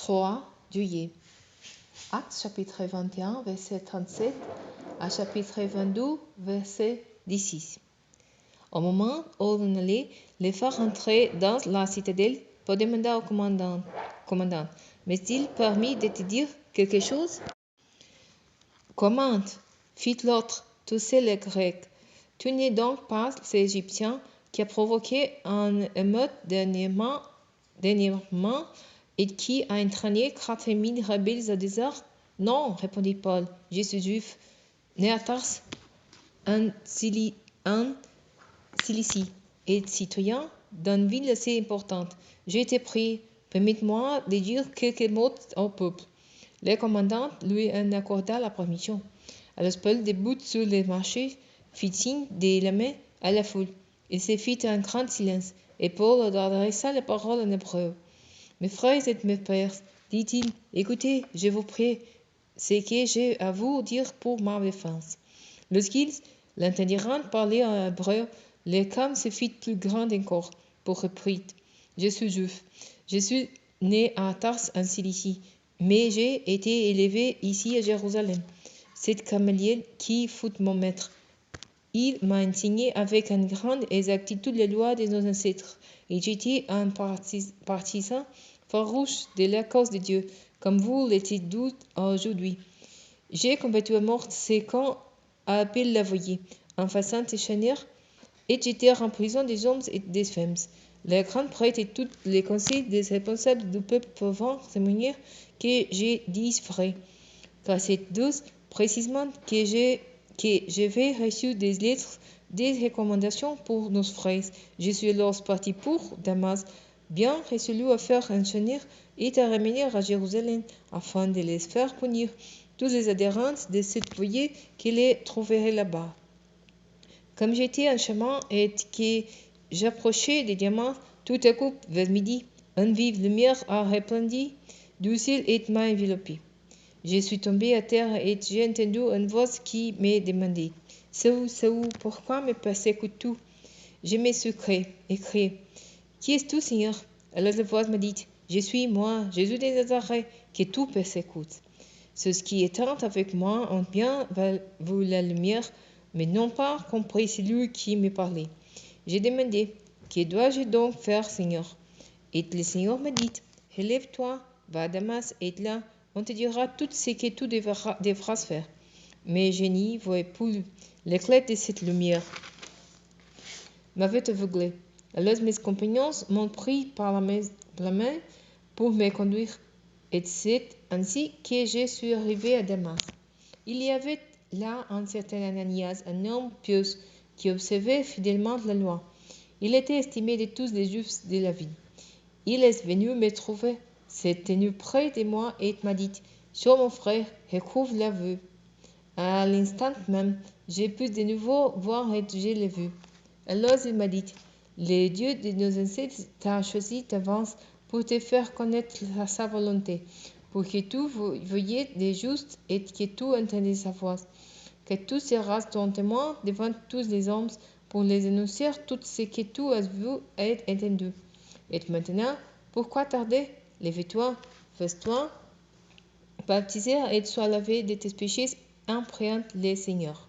3 juillet. Actes chapitre 21, verset 37 à chapitre 22, verset 16. Au moment où on allait, les frères rentraient dans la citadelle pour demander au commandant, mais-il permis de te dire quelque chose? Comment? Fit l'autre, tu sais le grec. Tu n'es donc pas l'Égyptien qui a provoqué un émeute dernièrement et qui a entraîné 4000 rebelles au désert? Non, répondit Paul, je suis juif, né à Tars, en Cilicie, et citoyen d'une ville assez importante. J'ai été pris. Permettez-moi de dire quelques mots au peuple. Le commandant lui en accorda la permission. Alors Paul, debout sur le marché, fit signe de la main à la foule. Il se fit un grand silence, et Paul adressa la parole en hébreu. Mes frères et mes pères, dit-il, écoutez, je vous prie, ce que j'ai à vous dire pour ma défense. Lorsqu'ils l'entendirent parler en hébreu, le calme se fit plus grand encore. Pour reprit, je suis juif, je suis né à Tars en Cilicie, mais j'ai été élevé ici à Jérusalem. C'est Gamaliel qui fut mon maître. Il m'a enseigné avec une grande exactitude les lois de nos ancêtres, et j'étais un partisan farouche de la cause de Dieu, comme vous l'êtes tous aujourd'hui. J'ai combattu à mort ce qu'on appelle la voyée, en faisant téchanner, et j'étais en prison des hommes et des femmes. Les grands prêtres et tous les conseils des responsables du peuple peuvent témoigner que j'ai dit vrai. Car c'est douce précisément que j'avais reçu des lettres, des recommandations pour nos frères. Je suis alors parti pour Damas, bien résolu à faire enchaîner et à ramener à Jérusalem, afin de les faire punir tous les adhérents de cette voyée qui les trouveraient là-bas. Comme j'étais en chemin et que j'approchais des diamants, tout à coup, vers midi, une vive lumière a réplendi du ciel et m'a enveloppé. Je suis tombé à terre et j'ai entendu une voix qui me demandait « Saül, pourquoi me persécutes-tu » Je me suis crié « Qui es-tu, Seigneur ?» Alors la voix m'a dit « Je suis moi, Jésus de Nazareth, que tu persécutes. » Ceux qui étaient avec moi ont bien vu la lumière, mais n'ont pas compris celui qui me parlait. J'ai demandé « Que dois-je donc faire, Seigneur ?» Et le Seigneur m'a dit « Relève-toi, va à Damas, et là, on te dira tout ce que tu devras faire. » Mais je n'y voyais plus. L'éclat de cette lumière m'avait aveuglé. Alors mes compagnons m'ont pris par la main pour me conduire. Et c'est ainsi que je suis arrivé à Damas. Il y avait là un certain Ananias, un homme pieux, qui observait fidèlement la loi. Il était estimé de tous les juifs de la ville. Il est venu me trouver, s'est tenu près de moi et m'a dit « Sois mon frère, recouvre la vue. » À l'instant même, j'ai pu de nouveau voir et je l'ai vu. Alors il m'a dit « Le Dieu de nos ancêtres t'a choisi d'avance pour te faire connaître sa volonté, pour que tu voyies des justes et que tu entendes sa voix, que tu seras ton témoin devant tous les hommes pour les annoncer tout ce que tu as vu et entendu. Et maintenant, pourquoi tarder? Lève-toi, fais-toi baptiser et sois lavé de tes péchés en priant le Seigneur.